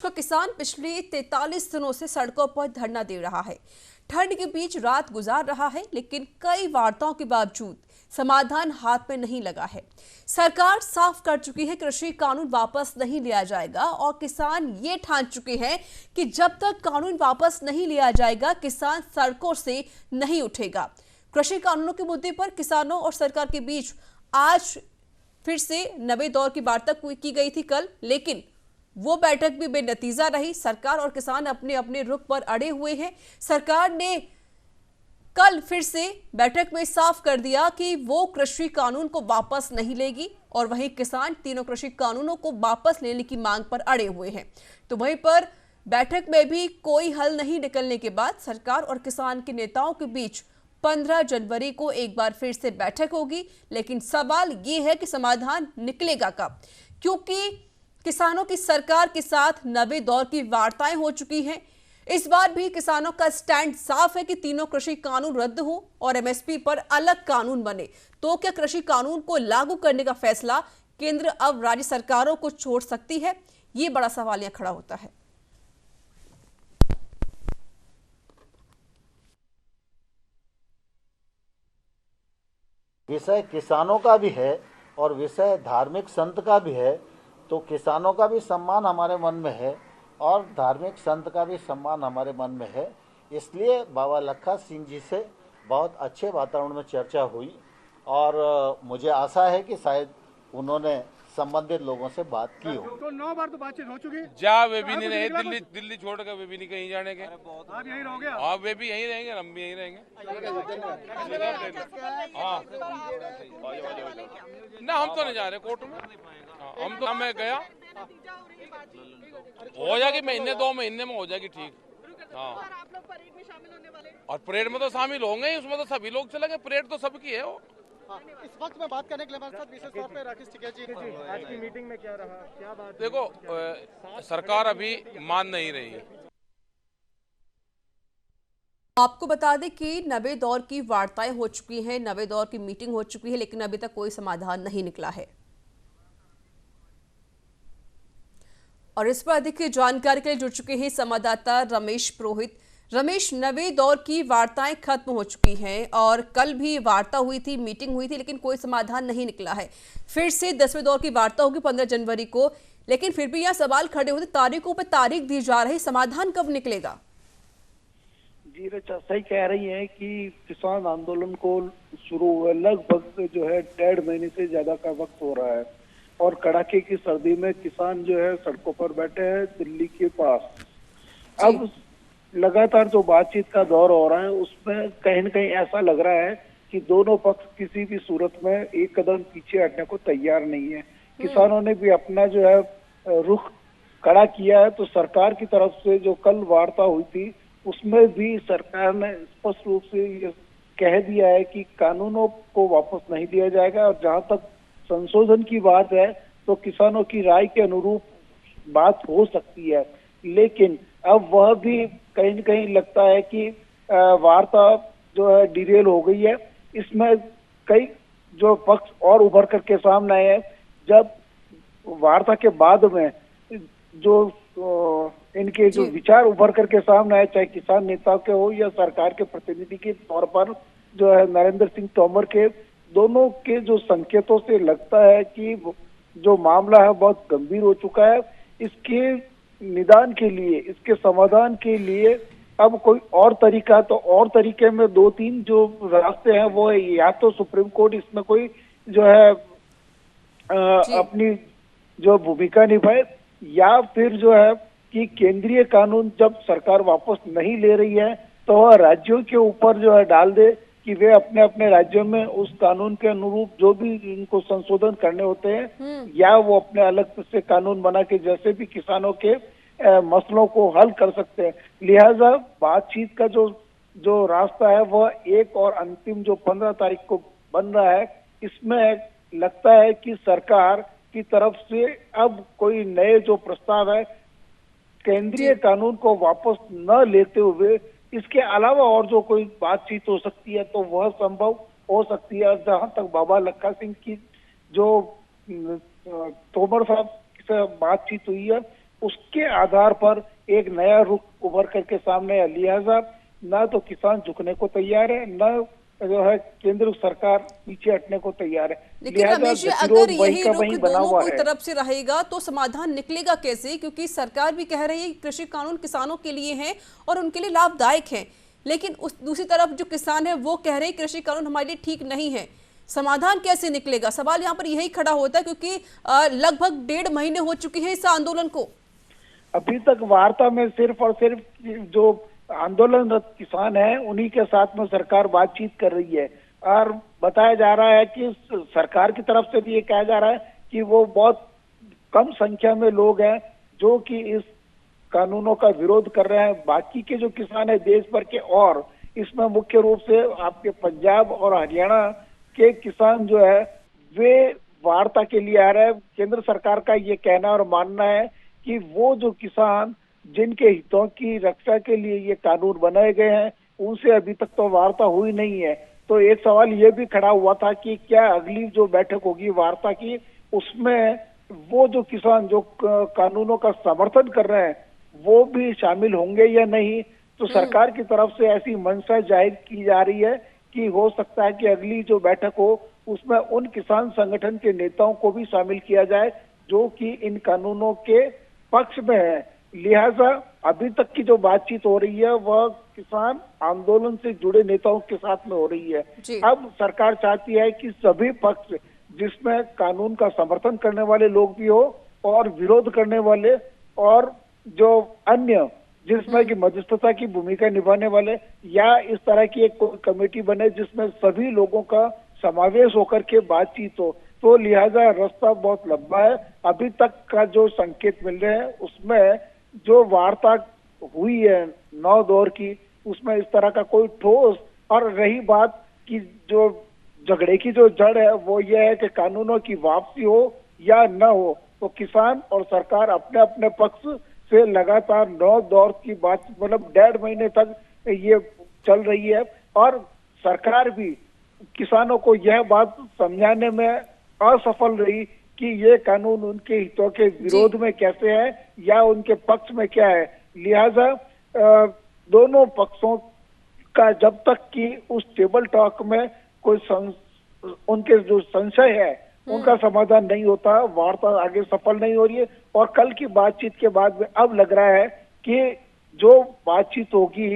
का किसान पिछले 43 दिनों से सड़कों पर धरना दे रहा है। ठंड के बीच रात गुजार रहा है, लेकिन कई वार्ताओं के बावजूद समाधान हाथ में नहीं लगा है। सरकार साफ कर चुकी है कृषि कानून वापस नहीं लिया जाएगा और किसान ये ठान चुके हैं कि जब तक कानून वापस नहीं लिया जाएगा किसान सड़कों से नहीं उठेगा। कृषि कानूनों के मुद्दे पर किसानों और सरकार के बीच आज फिर से नवे दौर की वार्ता की गई थी कल, लेकिन वो बैठक भी बेनतीजा रही। सरकार और किसान अपने अपने रुख पर अड़े हुए हैं। सरकार ने कल फिर से बैठक में साफ कर दिया कि वो कृषि कानून को वापस नहीं लेगी और वहीं किसान तीनों कृषि कानूनों को वापस लेने की मांग पर अड़े हुए हैं। तो वहीं पर बैठक में भी कोई हल नहीं निकलने के बाद सरकार और किसान के नेताओं के बीच 15 जनवरी को एक बार फिर से बैठक होगी। लेकिन सवाल ये है कि समाधान निकलेगा कब, क्योंकि किसानों की सरकार के साथ नवे दौर की वार्ताएं हो चुकी हैं। इस बार भी किसानों का स्टैंड साफ है कि तीनों कृषि कानून रद्द हो और एमएसपी पर अलग कानून बने। तो क्या कृषि कानून को लागू करने का फैसला केंद्र अब राज्य सरकारों को छोड़ सकती है? ये बड़ा सवाल यहां खड़ा होता है। विषय किसानों का भी है और विषय धार्मिक संत का भी है, तो किसानों का भी सम्मान हमारे मन में है और धार्मिक संत का भी सम्मान हमारे मन में है। इसलिए बाबा लखा सिंह जी से बहुत अच्छे वातावरण में चर्चा हुई और मुझे आशा है कि शायद उन्होंने संबंधित लोगों से बात की हो। तो 9 बार तो बातचीत हो चुकी जा वे भी नहीं रहे, दिल्ली छोड़ कर वे भी नहीं कहीं जाने के। आप यहीं रहोगे? आप वे भी यहीं रहेंगे, हम भी यहीं रहेंगे। हाँ ना, हम तो नहीं जा रहे कोर्ट में। हम तो मैं गया हो जाएगी, महीने 2 महीने में हो जाएगी ठीक। हाँ, और परेड में तो शामिल होंगे ही, उसमें तो सभी लोग चलेंगे। परेड तो सबकी है वो। इस वक्त में बात करने के लिए हमारे साथ विशेष तौर पे राकेश टिकैत जी। आज की मीटिंग में क्या रहा, क्या बात? देखो, सरकार अभी मान नहीं रही है। आपको बता दें कि नवे दौर की वार्ताएं हो चुकी हैं, नवे दौर की मीटिंग हो चुकी है, लेकिन अभी तक कोई समाधान नहीं निकला है। और इस पर अधिक जानकारी के लिए जुड़ चुके हैं संवाददाता रमेश पुरोहित। रमेश, नवे दौर की वार्ताएं खत्म हो चुकी हैं और कल भी वार्ता हुई थी, मीटिंग हुई थी, लेकिन कोई समाधान नहीं निकला है। फिर से 10वें दौर की वार्ता होगी 15 जनवरी को, लेकिन फिर भी यह सवाल खड़े होते, तारीखों पर तारीख दी जा रही, समाधान कब निकलेगा? जी रचा सही कह रही है कि किसान आंदोलन को शुरू हुए लगभग जो है 1.5 महीने से ज्यादा का वक्त हो रहा है और कड़ाके की सर्दी में किसान जो है सड़कों पर बैठे हैं दिल्ली के पास। अब लगातार जो बातचीत का दौर हो रहा है उसमें कहीं न कहीं ऐसा लग रहा है कि दोनों पक्ष किसी भी सूरत में एक कदम पीछे हटने को तैयार नहीं है। किसानों ने भी अपना जो है रुख कड़ा किया है। तो सरकार की तरफ से जो कल वार्ता हुई थी उसमें भी सरकार ने स्पष्ट रूप से ये कह दिया है कि कानूनों को वापस नहीं दिया जाएगा और जहां तक संशोधन की बात है तो किसानों की राय के अनुरूप बात हो सकती है। लेकिन अब वह भी कहीं न कहीं लगता है कि वार्ता जो है डिरेल हो गई है। इसमें कई जो पक्ष और उभर करके सामने आए हैं। जब वार्ता के बाद में जो इनके जो विचार उभर करके सामने आए, चाहे किसान नेताओं के हो या सरकार के प्रतिनिधि के तौर पर जो है नरेंद्र सिंह तोमर के, दोनों के जो संकेतों से लगता है कि जो मामला है बहुत गंभीर हो चुका है। इसके निदान के लिए, इसके समाधान के लिए अब कोई और तरीका, तो और तरीके में 2-3 जो रास्ते हैं वो है, या तो सुप्रीम कोर्ट इसमें कोई जो है अपनी जो भूमिका निभाए, या फिर जो है कि केंद्रीय कानून जब सरकार वापस नहीं ले रही है तो वह राज्यों के ऊपर जो है डाल दे कि वे अपने अपने राज्यों में उस कानून के अनुरूप जो भी इनको संशोधन करने होते हैं या वो अपने अलग से कानून बना के जैसे भी किसानों के मसलों को हल कर सकते हैं। लिहाजा बातचीत का जो रास्ता है वह एक और अंतिम जो 15 तारीख को बन रहा है, इसमें लगता है कि सरकार की तरफ से अब कोई नए जो प्रस्ताव है केंद्रीय कानून को वापस न लेते हुए इसके अलावा और जो कोई बातचीत हो सकती है तो वह संभव हो सकती है। जहां तक बाबा लखा सिंह की जो तोमर साहब से बातचीत हुई है उसके आधार पर एक नया रुख उभर करके सामने है। लिहाजा न तो किसान झुकने को तैयार है, न जो है केंद्र सरकार पीछे हटने को तैयार है। लेकिन रमेश जी, गतिरोध अगर वही यही का रुख वही बना दोनों हुआ की है। तरफ से रहेगा तो समाधान निकलेगा कैसे? क्योंकि सरकार भी कह रही है कि कृषि कानून किसानों के लिए हैं और उनके लिए लाभदायक हैं, लेकिन उस दूसरी तरफ जो किसान है वो कह रहे हैं कृषि कानून हमारे लिए ठीक नहीं है। समाधान कैसे निकलेगा? सवाल यहाँ पर यही खड़ा होता है, क्योंकि लगभग 1.5 महीने हो चुके हैं इस आंदोलन को। अभी तक वार्ता में सिर्फ और सिर्फ जो आंदोलनरत किसान हैं उन्हीं के साथ में सरकार बातचीत कर रही है, और बताया जा रहा है कि सरकार की तरफ से भी ये कहा जा रहा है कि वो बहुत कम संख्या में लोग हैं जो कि इस कानूनों का विरोध कर रहे हैं। बाकी के जो किसान है देश भर के, और इसमें मुख्य रूप से आपके पंजाब और हरियाणा के किसान जो है वे वार्ता के लिए आ रहे हैं। केंद्र सरकार का ये कहना और मानना है कि वो जो किसान जिनके हितों की रक्षा के लिए ये कानून बनाए गए हैं उनसे अभी तक तो वार्ता हुई नहीं है। तो एक सवाल ये भी खड़ा हुआ था कि क्या अगली जो बैठक होगी वार्ता की, उसमें वो जो किसान जो कानूनों का समर्थन कर रहे हैं वो भी शामिल होंगे या नहीं। तो सरकार की तरफ से ऐसी मंशा जाहिर की जा रही है कि हो सकता है कि अगली जो बैठक हो उसमें उन किसान संगठन के नेताओं को भी शामिल किया जाए जो कि इन कानूनों के पक्ष में है। लिहाजा अभी तक की जो बातचीत हो रही है वह किसान आंदोलन से जुड़े नेताओं के साथ में हो रही है। अब सरकार चाहती है कि सभी पक्ष, जिसमें कानून का समर्थन करने वाले लोग भी हो और विरोध करने वाले, और जो अन्य जिसमें कि मध्यस्थता की भूमिका निभाने वाले, या इस तरह की एक कमेटी बने जिसमें सभी लोगों का समावेश होकर के बातचीत हो। तो लिहाजा रास्ता बहुत लंबा है। अभी तक का जो संकेत मिल रहे हैं उसमें जो वार्ता हुई है 9 दौर की, उसमें इस तरह का कोई ठोस, और रही बात कि जो झगड़े की जो जड़ है वो ये है कि कानूनों की वापसी हो या न हो, तो किसान और सरकार अपने अपने पक्ष से लगातार 9 दौर की बात, मतलब 1.5 महीने तक ये चल रही है। और सरकार भी किसानों को यह बात समझाने में असफल रही कि ये कानून उनके हितों के विरोध में कैसे है या उनके पक्ष में क्या है। लिहाजा दोनों पक्षों का जब तक कि उस टेबल टॉक में कोई उनके जो संशय है उनका समाधान नहीं होता, वार्ता आगे सफल नहीं हो रही है। और कल की बातचीत के बाद में अब लग रहा है कि जो बातचीत होगी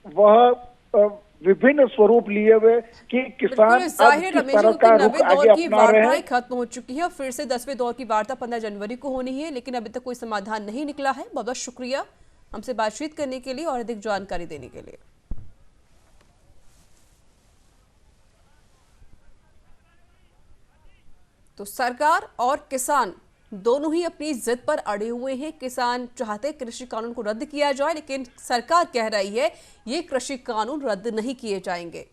वह विभिन्न स्वरूप लिए हुए कि किसान अब किस तरह का रुख आगे अपना रहे हैं। खत्म हो चुकी है और फिर से 10वें दौर की वार्ता 15 जनवरी को होनी है, लेकिन अभी तक कोई समाधान नहीं निकला है। बहुत बहुत शुक्रिया हमसे बातचीत करने के लिए और अधिक जानकारी देने के लिए। तो सरकार और किसान दोनों ही अपनी जिद पर अड़े हुए हैं। किसान चाहते हैं कृषि कानून को रद्द किया जाए, लेकिन सरकार कह रही है ये कृषि कानून रद्द नहीं किए जाएंगे।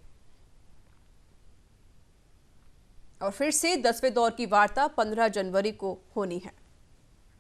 और फिर से 10वें दौर की वार्ता 15 जनवरी को होनी है।